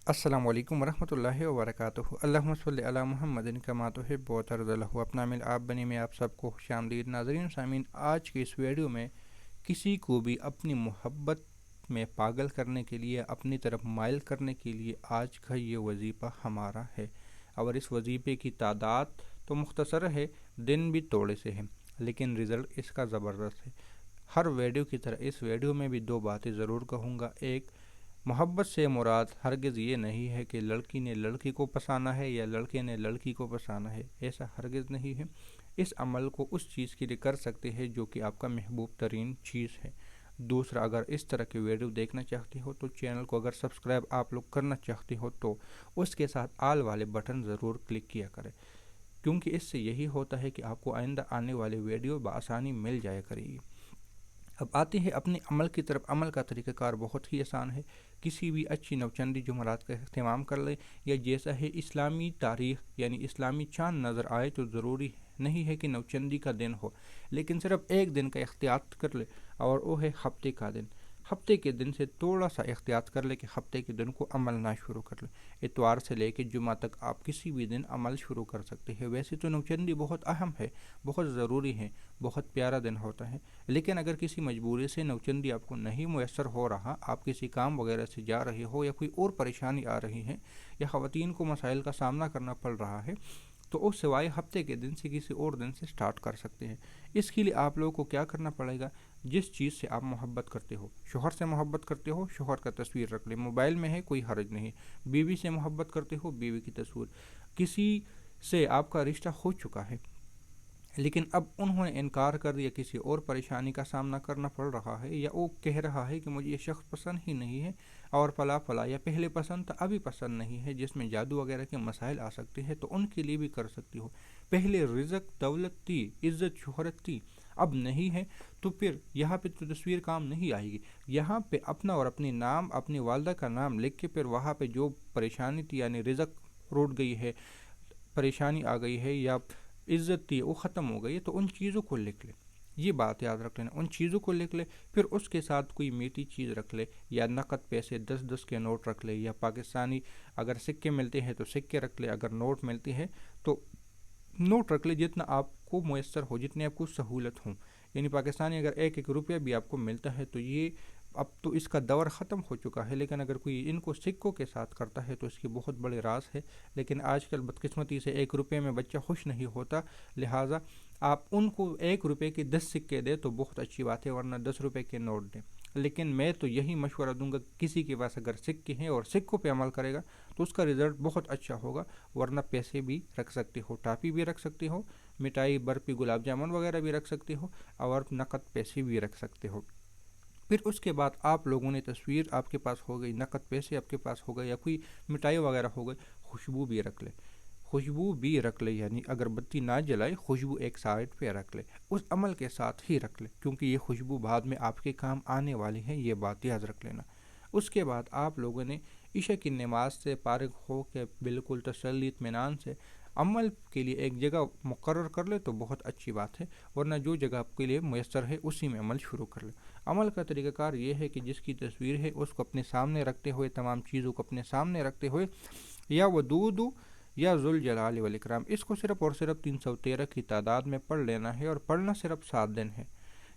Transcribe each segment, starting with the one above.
السلام علیکم ورحمۃ اللہ وبرکاتہ۔ اللہم صلی علی محمد کما تحب و ترضی۔ اپنا مل آپ بنی میں آپ سب کو خوش آمدید۔ ناظرین سامعین، آج کے اس ویڈیو میں کسی کو بھی اپنی محبت میں پاگل کرنے کے لیے، اپنی طرف مائل کرنے کے لیے آج کا یہ وظیفہ ہمارا ہے، اور اس وظیفے کی تعداد تو مختصر ہے، دن بھی تھوڑے سے ہیں، لیکن رزلٹ اس کا زبردست ہے۔ ہر ویڈیو کی طرح اس ویڈیو میں بھی دو باتیں ضرور کہوں گا۔ ایک، محبت سے مراد ہرگز یہ نہیں ہے کہ لڑکی نے لڑکی کو پسانا ہے یا لڑکے نے لڑکی کو پسانا ہے، ایسا ہرگز نہیں ہے۔ اس عمل کو اس چیز کے لیے کر سکتے ہیں جو کہ آپ کا محبوب ترین چیز ہے۔ دوسرا، اگر اس طرح کے ویڈیو دیکھنا چاہتے ہو تو چینل کو اگر سبسکرائب آپ لوگ کرنا چاہتے ہو تو اس کے ساتھ آل والے بٹن ضرور کلک کیا کریں، کیونکہ اس سے یہی ہوتا ہے کہ آپ کو آئندہ آنے والے ویڈیو بآسانی مل جایا کرے گی۔ اب آتے ہیں اپنے عمل کی طرف۔ عمل کا طریقہ کار بہت ہی آسان ہے۔ کسی بھی اچھی نوچندی جمعرات کا اہتمام کر لے، یا جیسا ہے اسلامی تاریخ یعنی اسلامی چاند نظر آئے تو ضروری نہیں ہے کہ نوچندی کا دن ہو، لیکن صرف ایک دن کا احتیاط کر لے، اور وہ ہے ہفتے کا دن۔ ہفتے کے دن سے تھوڑا سا احتیاط کر لے کہ ہفتے کے دن کو عمل نہ شروع کر لے۔ اتوار سے لے کے جمعہ تک آپ کسی بھی دن عمل شروع کر سکتے ہیں۔ ویسے تو نوچندی بہت اہم ہے، بہت ضروری ہے، بہت پیارا دن ہوتا ہے، لیکن اگر کسی مجبوری سے نوچندی آپ کو نہیں میسر ہو رہا، آپ کسی کام وغیرہ سے جا رہے ہو یا کوئی اور پریشانی آ رہی ہے، یا خواتین کو مسائل کا سامنا کرنا پڑ رہا ہے، تو وہ سوائے ہفتے کے دن سے کسی اور دن سے سٹارٹ کر سکتے ہیں۔ اس کے لیے آپ لوگوں کو کیا کرنا پڑے گا؟ جس چیز سے آپ محبت کرتے ہو، شوہر سے محبت کرتے ہو، شوہر کا تصویر رکھ لیں، موبائل میں ہے کوئی حرج نہیں۔ بیوی سے محبت کرتے ہو، بیوی کی تصویر۔ کسی سے آپ کا رشتہ ہو چکا ہے لیکن اب انہوں نے انکار کر دیا، کسی اور پریشانی کا سامنا کرنا پڑ رہا ہے، یا وہ کہہ رہا ہے کہ مجھے یہ شخص پسند ہی نہیں ہے، اور فلا یا پہلے پسند تھا ابھی پسند نہیں ہے، جس میں جادو وغیرہ کے مسائل آ سکتے ہیں، تو ان کے لیے بھی کر سکتی ہو۔ پہلے رزق دولت تھی، عزت شہرت تھی، اب نہیں ہے، تو پھر یہاں پہ تو تصویر کام نہیں آئے گی۔ یہاں پہ اپنا اور اپنے نام، اپنی والدہ کا نام لکھ کے پھر وہاں پہ جو پریشانی تھی، یعنی رزق روٹ گئی ہے، پریشانی آ گئی ہے، یا عزت تھی وہ ختم ہو گئی ہے، تو ان چیزوں کو لکھ لے۔ یہ بات یاد رکھ لینا، ان چیزوں کو لکھ لے، پھر اس کے ساتھ کوئی میٹھی چیز رکھ لے، یا نقد پیسے 10 کے نوٹ رکھ لے، یا پاکستانی اگر سکے ملتے ہیں تو سکے رکھ لے، اگر نوٹ ملتے ہیں تو نوٹ رکھ لے، جتنا آپ کو میسر ہو، جتنے آپ کو سہولت ہوں۔ یعنی پاکستانی اگر 1 روپیہ بھی آپ کو ملتا ہے تو یہ اب تو اس کا دور ختم ہو چکا ہے، لیکن اگر کوئی ان کو سکوں کے ساتھ کرتا ہے تو اس کی بہت بڑے راز ہے۔ لیکن آج کل بدقسمتی سے 1 روپے میں بچہ خوش نہیں ہوتا، لہٰذا آپ ان کو 1 روپے کے 10 سکے دیں تو بہت اچھی بات ہے، ورنہ 10 روپے کے نوٹ دیں۔ لیکن میں تو یہی مشورہ دوں گا، کسی کے پاس اگر سکے ہیں اور سکوں پہ عمل کرے گا تو اس کا رزلٹ بہت اچھا ہوگا، ورنہ پیسے بھی رکھ سکتے ہو، ٹافی بھی رکھ سکتے ہو، مٹھائی برفی گلاب جامن وغیرہ بھی رکھ سکتے ہو، اور نقد پیسے بھی رکھ سکتے ہو۔ پھر اس کے بعد آپ لوگوں نے تصویر آپ کے پاس ہو گئی، نقد پیسے آپ کے پاس ہو گئے، یا کوئی مٹھائی وغیرہ ہو گئی، خوشبو بھی رکھ لے، خوشبو بھی رکھ لے، یعنی اگر بتی نہ جلائے، خوشبو ایک سائڈ پہ رکھ لے، اس عمل کے ساتھ ہی رکھ لے، کیونکہ یہ خوشبو بعد میں آپ کے کام آنے والی ہے، یہ بات یاد رکھ لینا۔ اس کے بعد آپ لوگوں نے عشاء کی نماز سے فارغ ہو کے بالکل تسلی اطمینان سے عمل کے لیے ایک جگہ مقرر کر لے تو بہت اچھی بات ہے، ورنہ جو جگہ آپ کے لیے میسر ہے اسی میں عمل شروع کر لے۔ عمل کا طریقہ کار یہ ہے کہ جس کی تصویر ہے اس کو اپنے سامنے رکھتے ہوئے، تمام چیزوں کو اپنے سامنے رکھتے ہوئے، یا ودود یا ذوالجلال والاکرام، اس کو صرف اور صرف 313 کی تعداد میں پڑھ لینا ہے، اور پڑھنا صرف 7 دن ہے۔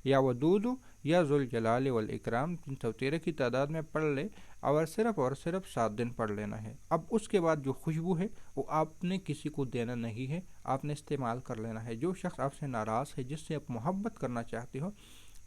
یا ودود یا ذوالجلال والاکرام 313 کی تعداد میں پڑھ لے، اور صرف 7 دن پڑھ لینا ہے۔ اب اس کے بعد جو خوشبو ہے وہ آپ نے کسی کو دینا نہیں ہے، آپ نے استعمال کر لینا ہے۔ جو شخص آپ سے ناراض ہے، جس سے آپ محبت کرنا چاہتے ہو،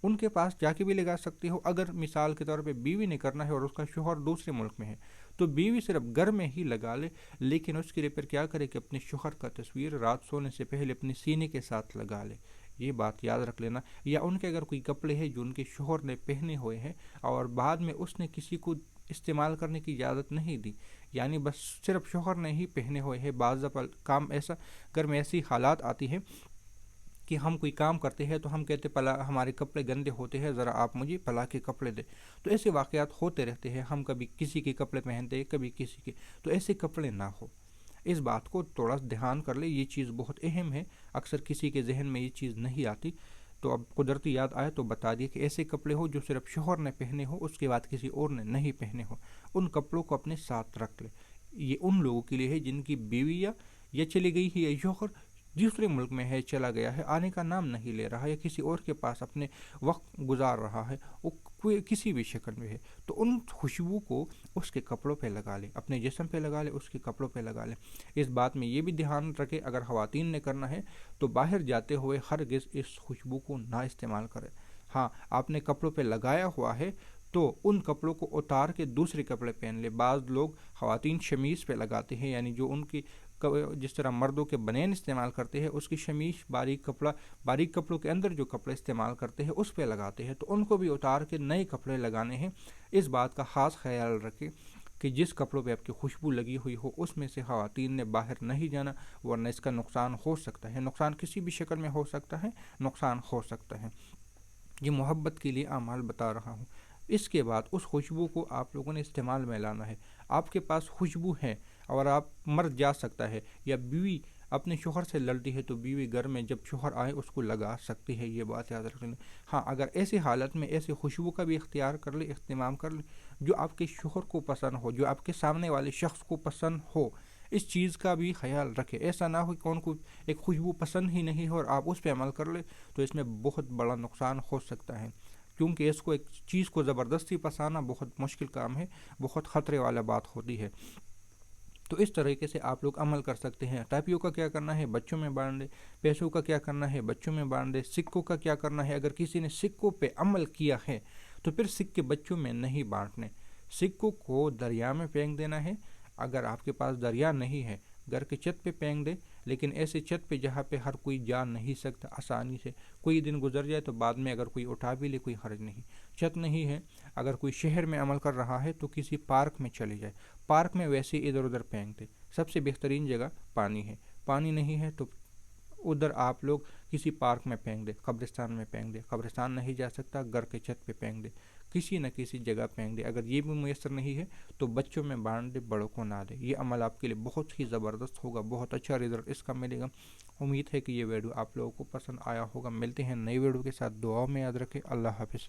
ان کے پاس جا کے بھی لگا سکتے ہو۔ اگر مثال کے طور پہ بیوی نے کرنا ہے اور اس کا شوہر دوسرے ملک میں ہے تو بیوی صرف گھر میں ہی لگا لے، لیکن اس کے لیے پھر کیا کرے کہ اپنے شوہر کا تصویر رات سونے سے پہلے اپنے سینے کے ساتھ لگا لے، یہ بات یاد رکھ لینا۔ یا ان کے اگر کوئی کپڑے ہیں جو ان کے شوہر نے پہنے ہوئے ہیں اور بعد میں اس نے کسی کو استعمال کرنے کی اجازت نہیں دی، یعنی بس صرف شوہر نے ہی پہنے ہوئے ہیں، بعض دفعہ کام ایسا گھر میں ایسی حالات آتی ہے کہ ہم کوئی کام کرتے ہیں تو ہم کہتے پلا ہمارے کپڑے گندے ہوتے ہیں، ذرا آپ مجھے پلا کے کپڑے دیں، تو ایسے واقعات ہوتے رہتے ہیں، ہم کبھی کسی کے کپڑے پہنتے ہیں، کبھی کسی کے، تو ایسے کپڑے نہ ہو۔ اس بات کو تھوڑا دھیان کر لے، یہ چیز بہت اہم ہے، اکثر کسی کے ذہن میں یہ چیز نہیں آتی۔ تو اب قدرتی یاد آئے تو بتا دیے کہ ایسے کپڑے ہو جو صرف شوہر نے پہنے ہو، اس کے بعد کسی اور نے نہیں پہنے ہو، ان کپڑوں کو اپنے ساتھ رکھ لے۔ یہ ان لوگوں کے لیے ہے جن کی بیوی یا چلی گئی ہے، یا شوہر دوسرے ملک میں ہے، چلا گیا ہے، آنے کا نام نہیں لے رہا، یا کسی اور کے پاس اپنے وقت گزار رہا ہے، وہ کوئی کسی بھی شکل میں ہے، تو ان خوشبو کو اس کے کپڑوں پہ لگا لے، اپنے جسم پہ لگا لے، اس کے کپڑوں پہ لگا لے۔ اس بات میں یہ بھی دھیان رکھے اگر خواتین نے کرنا ہے تو باہر جاتے ہوئے ہرگز اس خوشبو کو نہ استعمال کرے۔ ہاں، آپ نے کپڑوں پہ لگایا ہوا ہے تو ان کپڑوں کو اتار کے دوسرے کپڑے پہن لے۔ بعض لوگ خواتین شمیز پہ لگاتے ہیں، یعنی جو ان کی جس طرح مردوں کے بنین استعمال کرتے ہیں، اس کی شمیز باریک کپڑوں کے اندر جو کپڑے استعمال کرتے ہیں اس پہ لگاتے ہیں، تو ان کو بھی اتار کے نئے کپڑے لگانے ہیں۔ اس بات کا خاص خیال رکھیں کہ جس کپڑوں پہ آپ کی خوشبو لگی ہوئی ہو اس میں سے خواتین نے باہر نہیں جانا، ورنہ اس کا نقصان ہو سکتا ہے، نقصان کسی بھی شکل میں ہو سکتا ہے، نقصان ہو سکتا ہے۔ یہ محبت کے لیے اعمال بتا رہا ہوں۔ اس کے بعد اس خوشبو کو آپ لوگوں نے استعمال میں لانا ہے۔ آپ کے پاس خوشبو ہے اور آپ مرد جا سکتا ہے، یا بیوی اپنے شوہر سے لڑتی ہے تو بیوی گھر میں جب شوہر آئے اس کو لگا سکتی ہے، یہ بات یاد رکھیں۔ ہاں، اگر ایسی حالت میں ایسے خوشبو کا بھی اختیار کر لے، اہتمام کر لے جو آپ کے شوہر کو پسند ہو، جو آپ کے سامنے والے شخص کو پسند ہو، اس چیز کا بھی خیال رکھے۔ ایسا نہ ہو کہ کون کو ایک خوشبو پسند ہی نہیں ہو اور آپ اس پہ عمل کر لے، تو اس میں بہت بڑا نقصان ہو سکتا ہے، کیونکہ اس کو ایک چیز کو زبردستی پسانا بہت مشکل کام ہے، بہت خطرے والا بات ہوتی ہے۔ تو اس طریقے سے آپ لوگ عمل کر سکتے ہیں۔ ٹاپیوں کا کیا کرنا ہے، بچوں میں بانٹ دے۔ پیسوں کا کیا کرنا ہے، بچوں میں بانٹ دے۔ سکوں کا کیا کرنا ہے، اگر کسی نے سکوں پہ عمل کیا ہے تو پھر سکے بچوں میں نہیں بانٹنے، سکوں کو دریا میں پھینک دینا ہے۔ اگر آپ کے پاس دریا نہیں ہے، گھر کے چھت پہ پھینک دے، لیکن ایسے چھت پہ جہاں پہ ہر کوئی جا نہیں سکتا آسانی سے، کوئی دن گزر جائے تو بعد میں اگر کوئی اٹھا بھی لے کوئی حرج نہیں۔ چھت نہیں ہے، اگر کوئی شہر میں عمل کر رہا ہے تو کسی پارک میں چلے جائے، پارک میں ویسے ادھر ادھر پھینک دے۔ سب سے بہترین جگہ پانی ہے، پانی نہیں ہے تو ادھر آپ لوگ کسی پارک میں پھینک دے، قبرستان میں پھینک دے، قبرستان نہیں جا سکتا گھر کے چھت پہ پھینک دے، کسی نہ کسی جگہ پھینک دے۔ اگر یہ بھی میسر نہیں ہے تو بچوں میں بانٹ دے، بڑوں کو نہ دے۔ یہ عمل آپ کے لیے بہت ہی زبردست ہوگا، بہت اچھا رزلٹ اس کا ملے گا۔ امید ہے کہ یہ ویڈیو آپ لوگوں کو پسند آیا ہوگا۔ ملتے ہیں نئی ویڈیو کے ساتھ، دعاؤں میں یاد رکھیں۔ اللہ حافظ۔